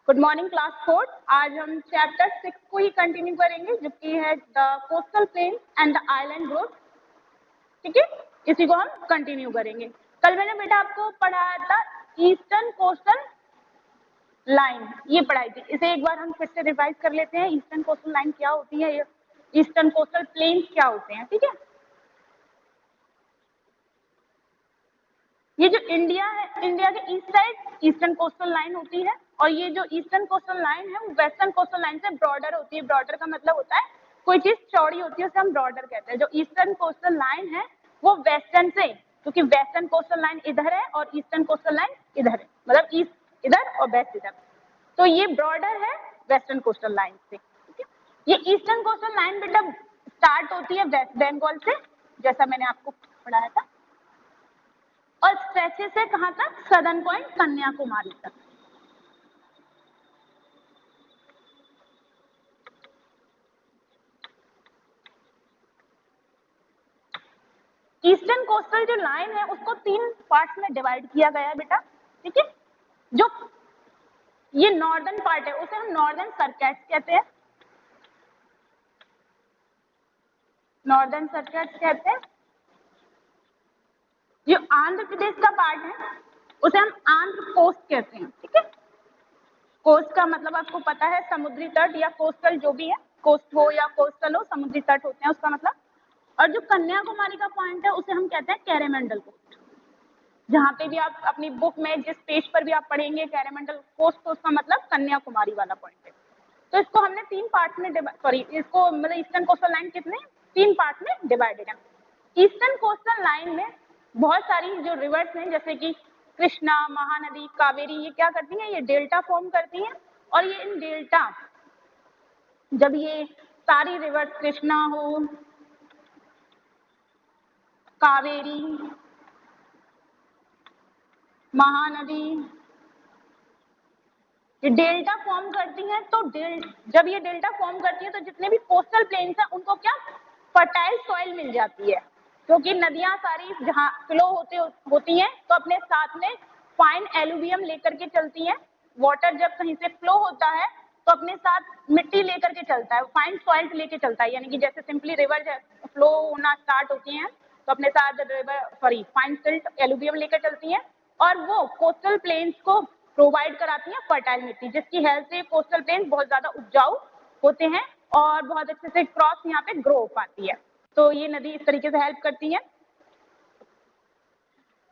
Good morning class 4। आज हम chapter 6 को ही कंटिन्यू करेंगे जो कि है the coastal plain and the island growth. ठीक है, इसी को हम कंटिन्यू करेंगे। कल मैंने बेटा आपको पढ़ाया था ईस्टर्न कोस्टल लाइन, ये पढ़ाई थी। इसे एक बार हम फिर से रिवाइज कर लेते हैं। ईस्टर्न कोस्टल लाइन क्या होती है, ईस्टर्न कोस्टल प्लेन्स क्या होते हैं। ठीक है, ये जो इंडिया है, इंडिया के east side eastern coastal line होती है, और ये जो ईस्टर्न कोस्टल लाइन है वो वेस्टर्न कोस्टल लाइन से ब्रॉडर होती है। ब्रॉडर का मतलब होता है कोई चीज चौड़ी होती है, उसे हम ब्रॉडर कहते हैं। जो ईस्टर्न कोस्टल लाइन है वो वेस्टर्न से, क्योंकि वेस्टर्न कोस्टल लाइन इधर है और ईस्टर्न कोस्टल लाइन इधर है, मतलब ईस्ट इधर और वेस्ट इधर, तो ये ब्रॉडर है वेस्टर्न कोस्टल लाइन से। ठीक है, ये ईस्टर्न कोस्टल लाइन बेटा स्टार्ट होती है वेस्ट बंगाल से, जैसा मैंने आपको पढ़ाया था, और स्ट्रेचेस से कहां तक, सदर्न पॉइंट कन्याकुमारी तक। ईस्टर्न कोस्टल जो लाइन है उसको 3 पार्ट्स में डिवाइड किया गया है बेटा। ठीक है, जो ये नॉर्दर्न पार्ट है उसे हम नॉर्दर्न सर्किट्स कहते हैं, नॉर्दर्न सर्किट्स कहते हैं। जो आंध्र प्रदेश का पार्ट है उसे हम आंध्र कोस्ट कहते हैं। ठीक है, कोस्ट का मतलब आपको पता है समुद्री तट या कोस्टल, जो भी है, कोस्ट हो या कोस्टल हो, समुद्री तट होते हैं उसका मतलब। और जो कन्याकुमारी का पॉइंट है उसे हम कहते हैं कैरेमंडल कोस्ट। जहां पे भी आप अपनी बुक में जिस पेज पर भी आप पढ़ेंगे कैरेमंडल कोस्ट, तो उसका मतलब कन्याकुमारी वाला पॉइंट है। तो इसको हमने 3 पार्ट में इसको मतलब ईस्टर्न कोस्टल लाइन कितने 3 पार्ट में डिवाइडेड है। ईस्टर्न कोस्टल लाइन में बहुत सारी जो रिवर्स हैं जैसे कि कृष्णा, महानदी, कावेरी, ये क्या करती हैं, ये डेल्टा फॉर्म करती हैं। और ये इन डेल्टा, जब ये सारी रिवर्स कृष्णा हो, कावेरी, महानदी, ये डेल्टा फॉर्म करती हैं, तो जब ये डेल्टा फॉर्म करती है तो जितने भी कोस्टल प्लेन्स हैं उनको क्या फर्टाइल सॉइल मिल जाती है, क्योंकि नदियां सारी जहां फ्लो होती हैं तो अपने साथ में फाइन एलुवियम लेकर के चलती हैं। वाटर जब कहीं से फ्लो होता है तो अपने साथ मिट्टी लेकर के चलता है, फाइन सॉइल्स लेके चलता है। यानी कि जैसे सिंपली रिवर फ्लो होना स्टार्ट होती हैं तो अपने साथ फाइन सिल्ट एलुवियम लेकर चलती हैं, और वो कोस्टल प्लेन्स को प्रोवाइड कराती हैं फर्टाइल मिट्टी, जिसकी हेल्प से कोस्टल प्लेन्स बहुत ज्यादा उपजाऊ होते हैं और बहुत अच्छे से क्रॉप यहाँ पे ग्रो हो पाती है। तो ये नदी इस तरीके से हेल्प करती है।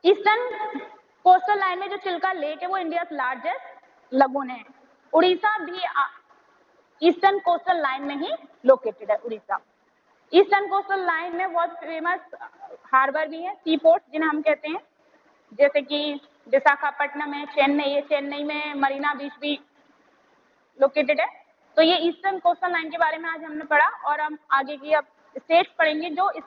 ईस्टर्न कोस्टल लाइन में जो चिल्का लेक है वो इंडिया लार्जेस्ट लगून है। उड़ीसा भी ईस्टर्न कोस्टल लाइन में ही लोकेटेड है। उड़ीसा ईस्टर्न कोस्टल लाइन में बहुत फेमस हार्बर भी है, सी पोर्ट जिन्हें हम कहते हैं, जैसे कि विशाखापट्टनम है, चेन्नई में मरीना बीच भी लोकेटेड है। तो ये ईस्टर्न कोस्टल लाइन के बारे में आज हमने पढ़ा, और हम आगे की अब स्टेट्स पढ़ेंगे जो इस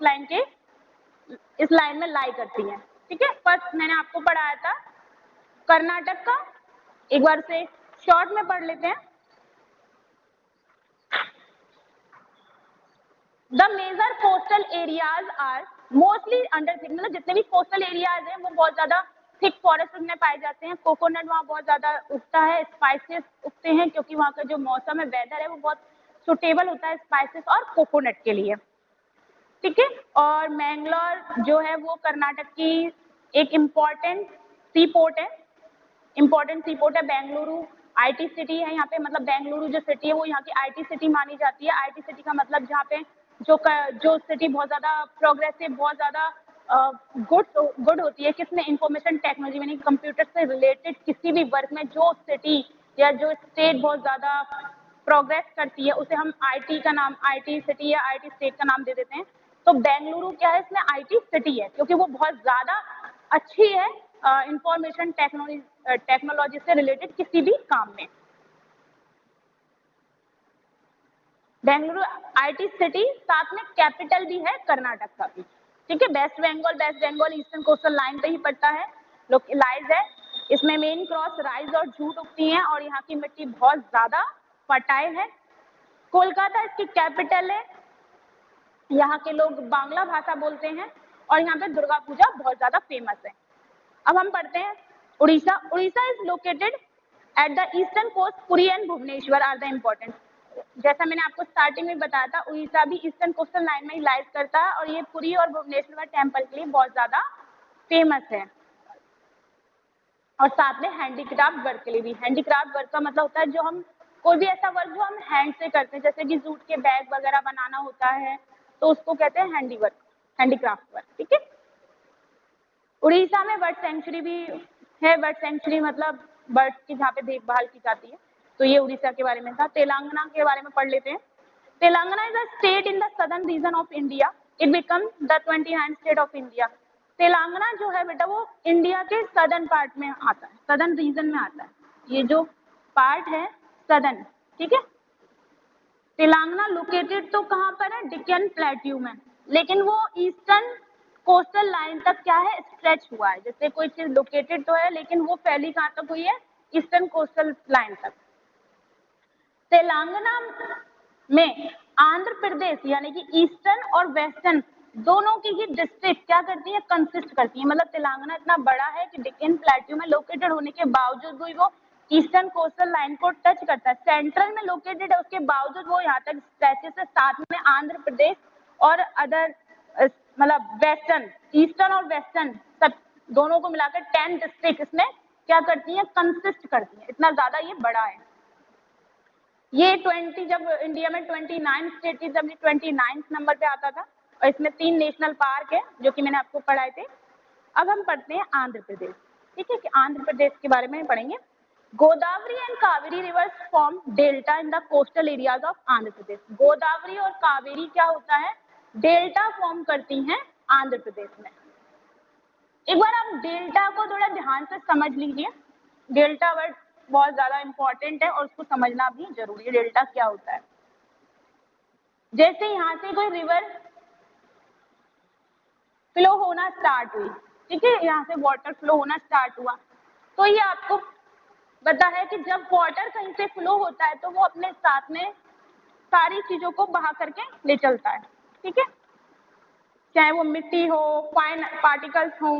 लाइन में लाई करती हैं। ठीक है, फर्स्ट मैंने आपको पढ़ाया था कर्नाटक का, एक बार से शॉर्ट में पढ़ लेते हैं। The major coastal areas are mostly under, मतलब जितने भी कोस्टल एरियाज हैं वो बहुत ज्यादा थिक फॉरेस्ट में पाए जाते हैं। कोकोनट वहाँ बहुत ज्यादा उगता है, स्पाइसेस उगते हैं, क्योंकि वहाँ का जो मौसम है, वेदर है, वो बहुत सुटेबल होता है स्पाइसेस और कोकोनट के लिए। ठीक है, और मैंगलोर जो है वो कर्नाटक की एक इम्पॉर्टेंट सी पोर्ट है, इम्पोर्टेंट सी पोर्ट है। बेंगलुरु आईटी सिटी है यहाँ पे, मतलब बेंगलुरु जो सिटी है वो यहाँ की आईटी सिटी मानी जाती है। आईटी सिटी का मतलब जहाँ पे जो सिटी बहुत ज्यादा प्रोग्रेसिव, बहुत ज्यादा गुड होती है किसमें, इंफॉर्मेशन टेक्नोलॉजी में, कंप्यूटर से रिलेटेड किसी भी वर्क में जो सिटी या जो स्टेट बहुत ज्यादा प्रोग्रेस करती है उसे हम आईटी का नाम, आईटी सिटी या आईटी स्टेट का नाम दे देते हैं। तो बेंगलुरु क्या है, इसमें आईटी सिटी है क्योंकि वो बहुत ज्यादा अच्छी है इंफॉर्मेशन टेक्नोलॉजी से रिलेटेड किसी भी काम में। बेंगलुरु आईटी सिटी साथ में कैपिटल भी है कर्नाटक का भी। ठीक है, West Bengal eastern coastal line पे ही पड़ता है, लोकलाइज है। इसमें मेन क्रॉस राइस और जूट उगती हैं और यहाँ की मिट्टी बहुत ज्यादा फर्टाइल है। कोलकाता इसकी कैपिटल है, यहाँ के लोग बांग्ला भाषा बोलते हैं, और यहाँ पे दुर्गा पूजा बहुत ज्यादा फेमस है। अब हम पढ़ते हैं Orissa. Orissa is located at the eastern coast Puri and Bhubaneswar are the important. जैसा मैंने आपको स्टार्टिंग में बताया था, उड़ीसा भी ईस्टर्न कोस्टल लाइन में ही लाइज करता है और ये पुरी और भुवनेश्वर टेम्पल के लिए बहुत ज्यादा फेमस है। और साथ में हैंडीक्राफ्ट वर्क के लिए भी। हैंडीक्राफ्ट वर्क का मतलब होता है जो हम कोई भी ऐसा वर्क जो हम हैंड से करते हैं, जैसे कि जूट के बैग वगैरह बनाना होता है तो उसको कहते हैं हैंडी वर्क, हैंडीक्राफ्ट वर्क। ठीक है। उड़ीसा में बर्ड सेंचुरी भी है। बर्ड सेंचुरी मतलब बर्ड की जहाँ पे देखभाल की जाती है, तो ये उड़ीसा के बारे में था। तेलंगाना के बारे में पढ़ लेते हैं। Telangana is a state in the southern reason of India. It become the 29th state of India. Telangana जो है बेटा वो इंडिया के सदर्न पार्ट में आता है, सदर्न रीजन में आता है। ये जो पार्ट है सदर्न, ठीक है। तेलंगाना लोकेटेड तो कहाँ पर है, डेक्कन प्लेट्यू में, लेकिन वो ईस्टर्न कोस्टल लाइन तक क्या है, स्ट्रेच हुआ है। जैसे कोई चीज लोकेटेड तो है लेकिन वो फैली कहाँ तक हुई है, ईस्टर्न कोस्टल लाइन तक। तेलंगाना में आंध्र प्रदेश यानी कि ईस्टर्न और वेस्टर्न दोनों की ही डिस्ट्रिक्ट क्या करती है, कंसिस्ट करती है। मतलब तेलंगाना इतना बड़ा है कि डेक्कन प्लेट्यू में लोकेटेड होने के बावजूद भी वो ईस्टर्न कोस्टल लाइन को टच करता है। सेंट्रल में लोकेटेड है, उसके बावजूद वो यहाँ तक स्ट्रेचेस है। साथ में आंध्र प्रदेश और अदर मतलब वेस्टर्न, ईस्टर्न और वेस्टर्न सब दोनों को मिलाकर 10 डिस्ट्रिक्ट इसमें क्या करती है, कंसिस्ट करती है। इतना ज्यादा ये बड़ा है। ये 20 जब इंडिया में 29 स्टेट थी, जब ये 29 नंबर पे आता था। और इसमें 3 नेशनल पार्क है जो कि मैंने आपको पढ़ाए थे। अब हम पढ़ते हैं आंध्र प्रदेश। ठीक है, कि आंध्र प्रदेश के बारे में पढ़ेंगे। Godavari and Kaveri rivers form delta in the coastal areas of Andhra Pradesh. Godavari और कावेरी क्या होता है, डेल्टा फॉर्म करती हैं आंध्र प्रदेश में। एक बार आप डेल्टा को थोड़ा ध्यान से समझ लीजिए। डेल्टा वर्ड बहुत ज्यादा इंपॉर्टेंट है और उसको समझना भी जरूरी है। डेल्टा क्या होता है, जैसे यहाँ से कोई रिवर फ्लो होना स्टार्ट हुई, ठीक है, यहाँ से वाटर फ्लो होना स्टार्ट हुआ, तो ये आपको पता है कि जब वाटर कहीं से फ्लो होता है तो वो अपने साथ में सारी चीजों को बहा करके ले चलता है। ठीक है, चाहे वो मिट्टी हो, फाइन पार्टिकल्स हो,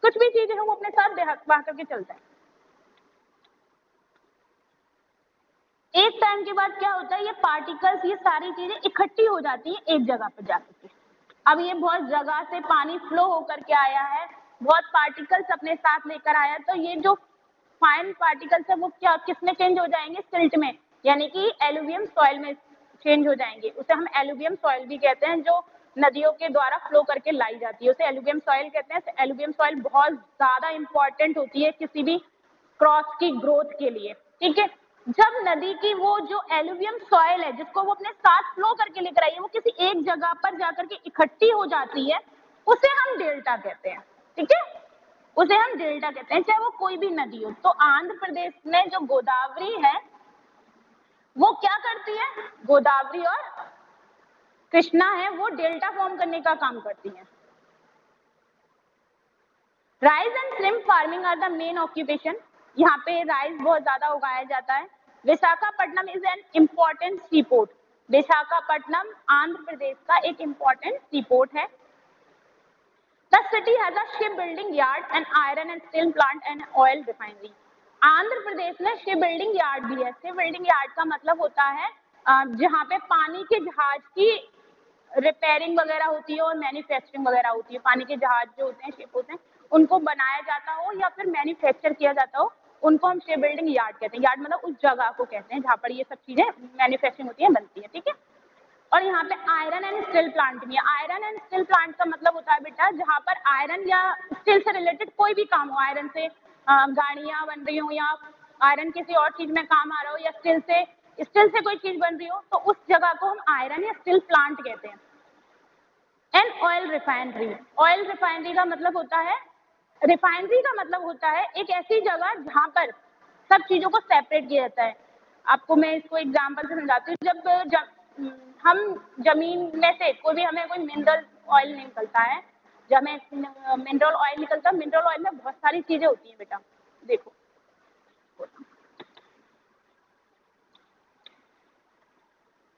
कुछ भी चीजें हो, वो अपने साथ बहा करके चलता है। एक टाइम के बाद क्या होता है, ये पार्टिकल्स, ये सारी चीजें इकट्ठी हो जाती है एक जगह पर जाकर के। अब ये बहुत जगह से पानी फ्लो होकर के आया है, बहुत पार्टिकल्स अपने साथ लेकर आया, तो ये जो फाइन पार्टिकल्स है वो क्या किसमें चेंज हो जाएंगे, सिल्ट में, यानी कि एलुवियम सॉइल में चेंज हो जाएंगे। उसे हम एलुवियम सॉइल भी कहते हैं, जो नदियों के द्वारा फ्लो करके लाई जाती है, उसे एलुवियम सॉइल कहते हैं। एलुवियम सॉइल बहुत ज्यादा इंपॉर्टेंट होती है किसी भी क्रॉप की ग्रोथ के लिए। ठीक है, जब नदी की वो जो एलुवियम सॉइल है जिसको वो अपने साथ फ्लो करके लेकर आई है, वो किसी एक जगह पर जाकर के इकट्ठी हो जाती है, उसे हम डेल्टा कहते हैं। ठीक है, उसे हम डेल्टा कहते हैं, चाहे वो कोई भी नदी हो। तो आंध्र प्रदेश में जो गोदावरी है वो क्या करती है, गोदावरी और कृष्णा है वो डेल्टा फॉर्म करने का काम करती है। Rice and shrimp farming are the main occupation. यहाँ पे राइस बहुत ज्यादा उगाया जाता है। Visakhapatnam is an important sea port. Visakhapatnam Andhra Pradesh का एक इम्पोर्टेंट सी पोर्ट है। The city has a ship building yard and iron and steel plant and oil refinery. Andhra Pradesh में शिप बिल्डिंग यार्ड भी है। शिप बिल्डिंग यार्ड का मतलब होता है जहाँ पे पानी के जहाज की रिपेयरिंग वगैरह होती है और मैन्युफैक्चरिंग वगैरह होती है। पानी के जहाज जो होते हैं, शिप होते हैं, उनको बनाया जाता हो या फिर मैन्युफैक्चर किया जाता हो, उनको हम शिप बिल्डिंग यार्ड कहते हैं। यार्ड मतलब उस जगह को कहते हैं जहाँ पर ये सब चीजें मैन्युफैक्चरिंग होती है, बनती है। ठीक है, और यहाँ पे आयरन एंड स्टील प्लांट भी है। आयरन एंड स्टील प्लांट का मतलब होता है बेटा जहाँ पर आयरन या स्टील से रिलेटेड कोई भी काम हो, आयरन से गाड़ियां बन रही हो या आयरन किसी और चीज में काम आ रहा हो या स्टील से कोई चीज बन रही हो, तो उस जगह को हम आयरन या स्टील प्लांट कहते हैं। And oil refinery. Oil refinery का मतलब होता है, रिफाइनरी का मतलब होता है एक ऐसी जगह जहां पर सब चीजों को सेपरेट किया जाता है। आपको मैं इसको एग्जांपल से समझाती हूँ। जब हम जमीन में से कोई भी हमें कोई मिनरल ऑयल निकलता है, जब हमें मिनरल ऑयल निकलता है, मिनरल ऑयल में बहुत सारी चीजें होती हैं बेटा। देखो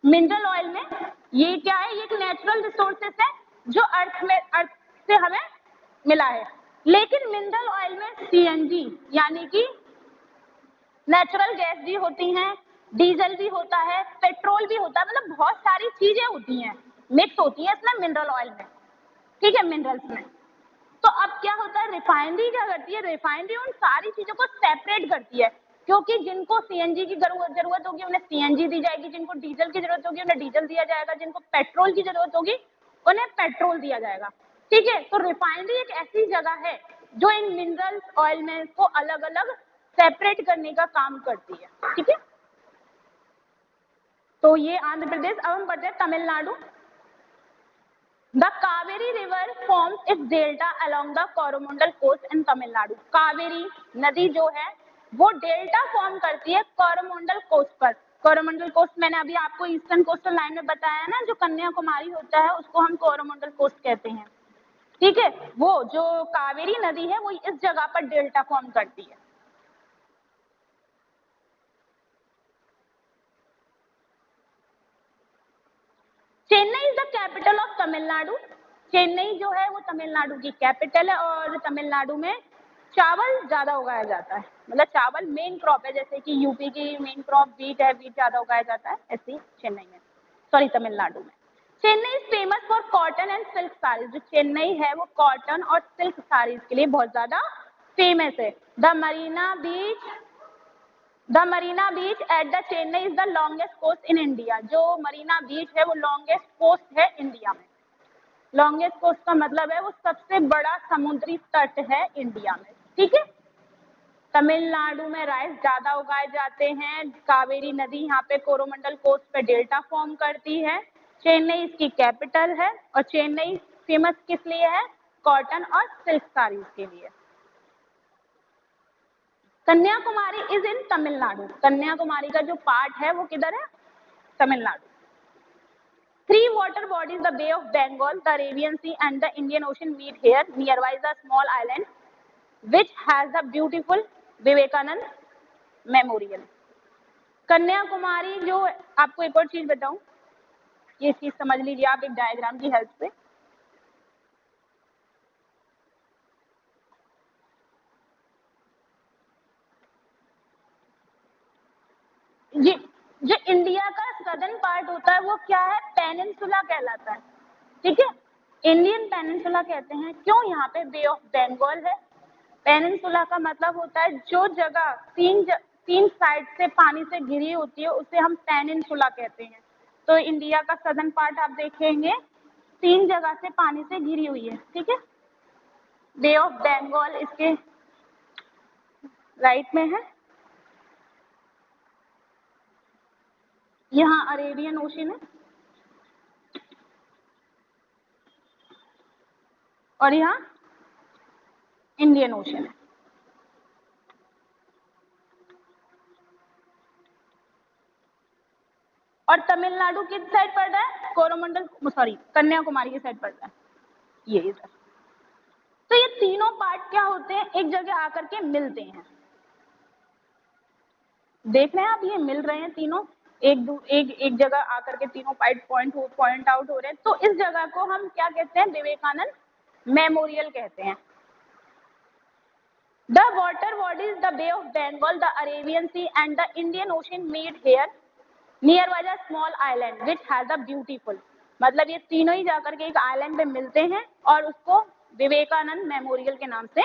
मिनरल ऑयल में ये क्या है, ये एक नेचुरल रिसोर्सेस है जो अर्थ से हमें मिला है। लेकिन मिनरल ऑयल में सीएनजी यानी कि नेचुरल गैस भी होती हैं, डीजल भी होता है, पेट्रोल भी होता है, मतलब बहुत सारी चीजें होती हैं, मिक्स होती है इसमें मिनरल ऑयल में, ठीक है, मिनरल्स में। तो अब क्या होता है, रिफाइनरी क्या करती है, रिफाइनरी उन सारी चीजों को सेपरेट करती है, क्योंकि जिनको सीएनजी की जरूरत होगी उन्हें सीएनजी दी जाएगी, जिनको डीजल की जरूरत होगी उन्हें डीजल दिया जाएगा, जिनको पेट्रोल की जरूरत होगी उन्हें पेट्रोल दिया जाएगा, ठीक है। तो रिफाइनरी एक ऐसी जगह है जो इन मिनरल्स ऑयल में को अलग अलग सेपरेट करने का काम करती है, ठीक है। तो ये आंध्र प्रदेश। अब हम बढ़ते हैं Tamil Nadu. The Kaveri River forms its delta along the Coromandel coast in Tamil Nadu. Kaveri नदी जो है वो डेल्टा फॉर्म करती है कोरोमंडल कोस्ट पर। कोरोमंडल कोस्ट मैंने अभी आपको ईस्टर्न कोस्टल लाइन में बताया ना, जो कन्याकुमारी होता है उसको हम कोरोमंडल कोस्ट कहते हैं, ठीक है। वो जो कावेरी नदी है वो इस जगह पर डेल्टा फॉर्म करती है। Chennai is the capital of Tamil Nadu. Chennai जो है वो तमिलनाडु की कैपिटल है और तमिलनाडु में चावल ज्यादा उगाया जाता है, मतलब चावल मेन क्रॉप है, जैसे कि यूपी की मेन क्रॉप वीट है, वीट ज्यादा उगाया जाता है, ऐसे ही चेन्नई में, सॉरी तमिलनाडु में। Chennai is famous for cotton and silk saris. जो चेन्नई है वो कॉटन और सिल्क साड़ीज के लिए बहुत ज्यादा फेमस है। The Marina beach at the Chennai is the longest coast in India. जो मरीना बीच है वो लॉन्गेस्ट कोस्ट है इंडिया में। लॉन्गेस्ट कोस्ट का मतलब है वो सबसे बड़ा समुद्री तट है इंडिया में, ठीक है। तमिलनाडु में राइस ज्यादा उगाए जाते हैं। कावेरी नदी यहाँ पे कोरोमंडल कोस्ट पे डेल्टा फॉर्म करती है। चेन्नई इसकी कैपिटल है और चेन्नई फेमस किस लिए है, कॉटन और सिल्क साड़ीज के लिए। Kanyakumari is in Tamil Nadu. कन्याकुमारी का जो पार्ट है वो किधर है, Tamil Nadu. Three water bodies, the Bay of Bengal, the Arabian Sea and the Indian Ocean meet here. Nearby is a small island which has the beautiful Vivekananda memorial. Kanyakumari जो, आपको एक और चीज बताऊं, ये चीज समझ लीजिए आप एक डायग्राम की हेल्प से। ये जो इंडिया का सदर्न पार्ट होता है वो क्या है, पेनिनसुला कहलाता है, ठीक है। इंडियन पेनिनसुला कहते हैं, क्यों, यहाँ पे बे ऑफ बंगाल है। पेनिनसुला का मतलब होता है जो जगह तीन साइड से पानी से घिरी होती है उसे हम पेनिनसुला कहते हैं। तो इंडिया का सदर्न पार्ट आप देखेंगे 3 जगह से पानी से घिरी हुई है, ठीक है। बे ऑफ बंगाल इसके राइट में है, यहाँ अरेबियन ओशन है और यहाँ इंडियन ओशन है। और तमिलनाडु किस साइड पड़ रहा है, कोरोमंडल, सॉरी कन्याकुमारी की साइड पड़ रहा है, ये इधर। तो ये तीनों पार्ट क्या होते हैं, एक जगह आकर के मिलते हैं। देख रहे हैं आप, ये मिल रहे हैं तीनों, एक जगह आकर के तीनों पॉइंट आउट हो रहे हैं। तो इस जगह को हम क्या कहते हैं, विवेकानंद मेमोरियल कहते हैं। The water bodies, the Bay of Bengal, the Arabian Sea and the Indian Ocean meet here. Nearby a small island which has a beautiful, मतलब ये तीनों ही जाकर के एक आइलैंड पे मिलते हैं और उसको विवेकानंद मेमोरियल के नाम से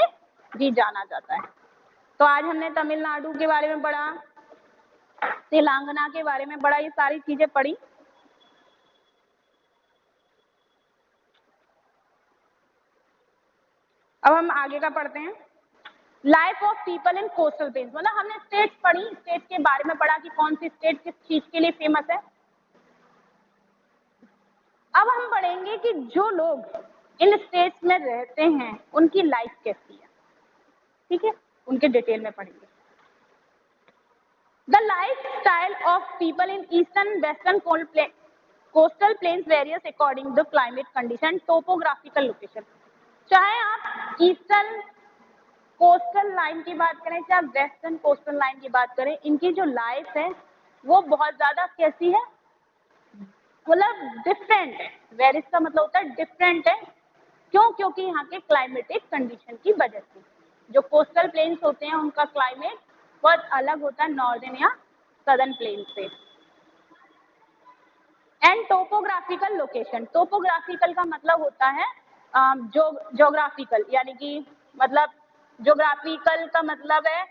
भी जाना जाता है। तो आज हमने तमिलनाडु के बारे में पढ़ा, तेलंगाना के बारे में पढ़ा, ये सारी चीजें पढ़ी। अब हम आगे का पढ़ते हैं, life of people in coastal planes. मतलब हमने स्टेट्स पढ़ी, स्टेट के बारे में पढ़ा कि कौन सी स्टेट किस चीज के लिए फेमस है। अब हम पढ़ेंगे कि जो लोग इन स्टेट्स में रहते हैं उनकी लाइफ कैसी है, ठीक है, उनके डिटेल में पढ़ेंगे। The life style of people in eastern western coastal planes various according the climate condition, topographical location. चाहे आप ईस्टर्न कोस्टल लाइन की बात करें चाहे वेस्टर्न कोस्टल लाइन की बात करें, इनकी जो लाइफ है वो बहुत ज्यादा कैसी है, मतलब डिफरेंट है। वेरिस का मतलब होता है डिफरेंट है, क्यों, क्योंकि यहाँ के क्लाइमेटिक कंडीशन की वजह से। जो कोस्टल प्लेन्स होते हैं उनका क्लाइमेट बहुत अलग होता है नॉर्दर्न या सदर्न प्लेन से। एंड टोपोग्राफिकल लोकेशन, टोपोग्राफिकल का मतलब होता है ज्योग्राफिकल, यानी कि मतलब ज्योग्राफिकल का मतलब है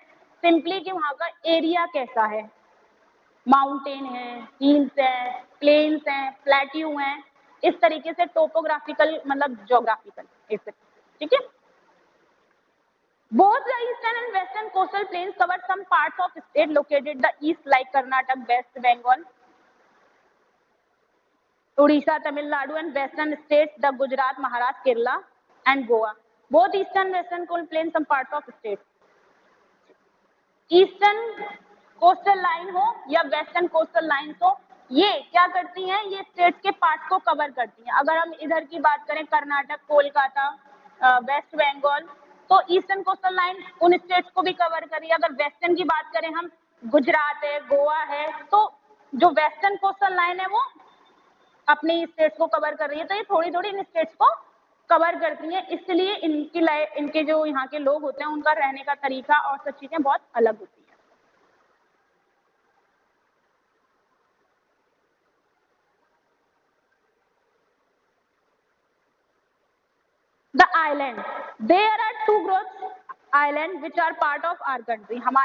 सिंपली कि वहां का एरिया कैसा है, माउंटेन है, हिल्स है, प्लेन्स हैं, प्लेट्यू हैं, इस तरीके से टोपोग्राफिकल मतलब ज्योग्राफिकल, ठीक है। Both the eastern and western coastal plains cover some parts of state located the east like Karnataka, West Bengal, Odisha, Tamil Nadu, and western states the Gujarat, Maharashtra, Kerala, and Goa. Both eastern and western coastal plains some parts of state. Eastern coastal line हो या western coastal line हो, ये क्या करती हैं, ये states के part को कवर करती हैं। अगर हम इधर की बात करें कर्नाटक, कोलकाता, वेस्ट बंगाल, तो ईस्टर्न कोस्टल लाइन उन स्टेट्स को भी कवर करी। अगर वेस्टर्न की बात करें हम, गुजरात है, गोवा है, तो जो वेस्टर्न कोस्टल लाइन है वो अपने स्टेट्स को कवर कर रही है, तो ये थोड़ी थोड़ी इन स्टेट्स को कवर करती हैं। इसलिए इनके जो यहाँ के लोग होते हैं उनका रहने का तरीका और सब चीजें बहुत अलग होती हैं। The island, there are two groups island which are part of our country. हमारे